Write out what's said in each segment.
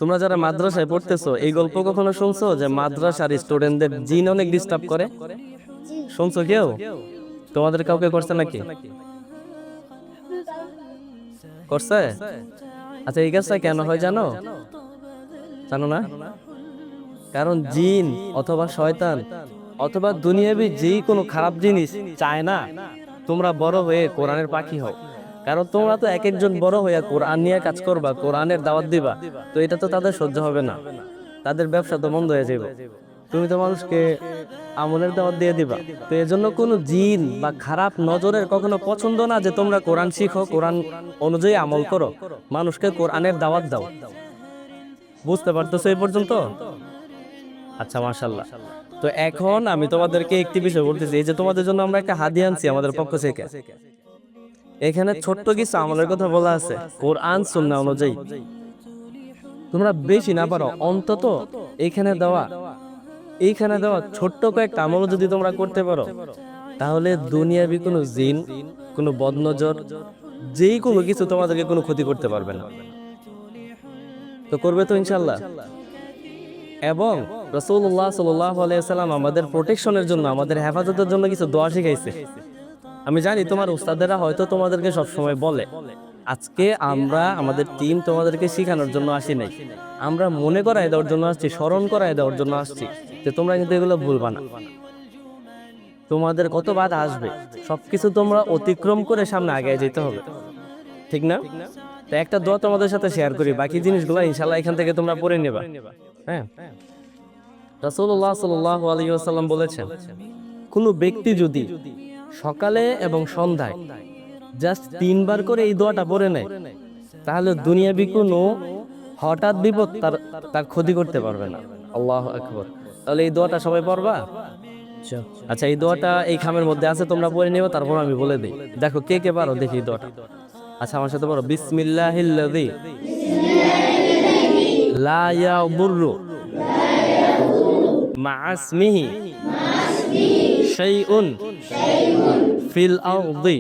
তোমরা যারা মাদ্রাসায় পড়তেছো এই গল্প কখনো শুনছো যে মাদ্রাসার স্টুডেন্টদের জিন অনেক ডিস্টার্ব করে? শুনছো কেউ? তোমাদের কাউকে করছে নাকি? করছে? আচ্ছা, এই কাজটা কেন হয় জানো? জানো না? কারণ জিন অথবা শয়তান অথবা দুনিয়াবি যেই কোনো খারাপ জিনিস চায় না তোমরা বড় হয়ে কোরআনের পাখি হও। কারণ তোমরা তো এক একজন বড় হয়ে কোরআন নিয়ে কাজ করবা, কোরআনের দাওয়াত দিবা, তো এটা তো তাদের সহ্য হবে না, তাদের ব্যবসা তো বন্ধ হয়ে যাবে। তুমি তো মানুষকে আমলের দাওয়াত দিয়ে দিবা। তো এজন্য কোনো জিন বা খারাপ নজরের কখনো পছন্দ না যে তোমরা কোরআন শিখো, কোরআন অনুযায়ী আমল করো, মানুষকে কোরআনের দাওয়াত দাও। বুঝতে পারতেছো এই পর্যন্ত? আচ্ছা, মাশাআল্লাহ। তো এখন আমি তোমাদেরকে একটি বিষয় বলতেছি, এই যে তোমাদের জন্য আমরা একটা হাদিয়া আনছি আমাদের পক্ষ থেকে। এখানে ছোট্ট কিছু আমলের কথা বলা আছে কোরআন সুন্নাহ অনুযায়ী। তোমরা বেশি না পারো অন্তত এইখানে দেওয়া ছোট্ট কয়েকটা আমল যদি তোমরা করতে পারো, তাহলে দুনিয়াবি কোনো জিন, কোনো বদনজর, যেই কোনো কিছু তোমাদেরকে কোনো ক্ষতি করতে পারবে না। তো করবে তো ইনশাআল্লাহ? এবং রাসূলুল্লাহ সাল্লাল্লাহু আলাইহি ওয়াসাল্লাম আমাদের প্রোটেকশনের জন্য, আমাদের হেফাজতের জন্য কিছু দোয়া শিখাইছে। আমি জানি তোমার উস্তাদেরা হয়তো তোমাদেরকে সবসময় বলে, আজকে আমরা আমাদের টিম তোমাদেরকে শেখানোর জন্য আসি নাই, আমরা মনে করায় দেওয়ার জন্য আসছি, স্মরণ করায় দেওয়ার জন্য আসছি যে তোমরা কিন্তু এগুলো ভুলবা না। তোমাদের কত বাধা আসবে, সবকিছু তোমরা অতিক্রম করে সামনে আগে যেতে হবে, ঠিক না? তো একটা দোয়া তোমাদের সাথে শেয়ার করি, বাকি জিনিসগুলো ইনশাআল্লাহ এখান থেকে তোমরা পড়ে নেবা। হ্যাঁ, রাসূলুল্লাহ সাল্লাল্লাহু আলাইহি ওয়াসাল্লাম বলেছেন, কোনো ব্যক্তি যদি সকালে এবং সন্ধ্যায় জাস্ট 3 বার করে এই দোয়াটা পড়ে নেয়, তাহলে দুনিয়াবি কোনো হঠাৎ বিপদ তার ক্ষতি করতে পারবে না। আল্লাহু আকবার। তাহলে এই দোয়াটা সবাই পড়বা? আচ্ছা, এই দোয়াটা এই খামের মধ্যে আছে, তোমরা পড়ে নিও, তারপর আমি বলে দিই। দেখো কে কে পারো দেখি এই দোয়াটা। আচ্ছা, আমার সাথে পড়ো, বিসমিল্লাহিল্লাযী লা ইয়াদুররু মা'a ইসমিহি শাইউন ফিল আরদি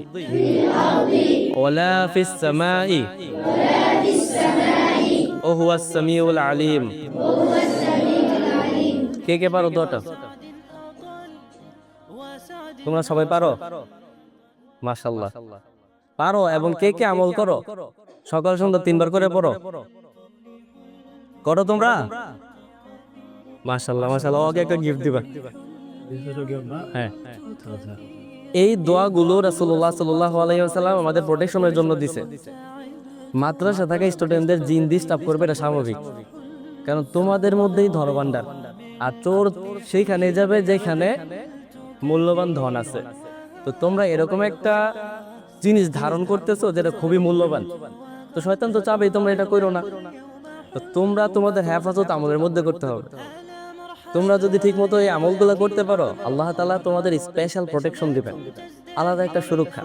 ওয়ালা ফিস সামাই ওয়া হুয়াস সামিউল আলিম। কে কে পারো দোয়াটা? তোমরা সবাই পারো? মাশাআল্লাহ, পারো। এবং কে কে আমল করো? সকাল সন্ধ্যা 3 বার করে পড়ো? করো তোমরা? মাশাআল্লাহ, মাশাআল্লাহ। ওকে একটা গিফট দিবা। হ্যাঁ, এই দোয়াগুলো রাসূলুল্লাহ সাল্লাল্লাহু আলাইহি ওয়াসাল্লাম আমাদের প্রোটেকশনের জন্য দিয়েছে। মাদ্রাসা থাকা স্টুডেন্টদের জিন ডিস্টার্ব করবে, এটা স্বাভাবিক, কারণ তোমাদের মধ্যেই ধনভাণ্ডার, আর চোর সেইখানে যাবে যেখানে মূল্যবান ধন আছে। তো তোমরা এরকম একটা জিনিস ধারণ করতেছো যেটা খুবই মূল্যবান, তো শয়তান তো চাবেই তোমরা এটা করো না। তো তোমরা তোমাদের হেফাজত আমলের মধ্যে করতে হবে। তোমরা যদি ঠিক মতো এই আমলগুলো করতে পারো, আল্লাহ তাআলা তোমাদের স্পেশাল প্রোটেকশন দিবেন, আলাদা একটা সুরক্ষা,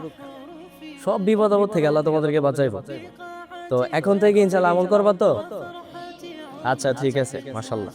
সব বিপদ আপদ থেকে আল্লাহ তোমাদেরকে বাঁচাইবো। তো এখন থেকে ইনশাআল্লাহ আমল করবা তো? আচ্ছা, ঠিক আছে, মাশাআল্লাহ।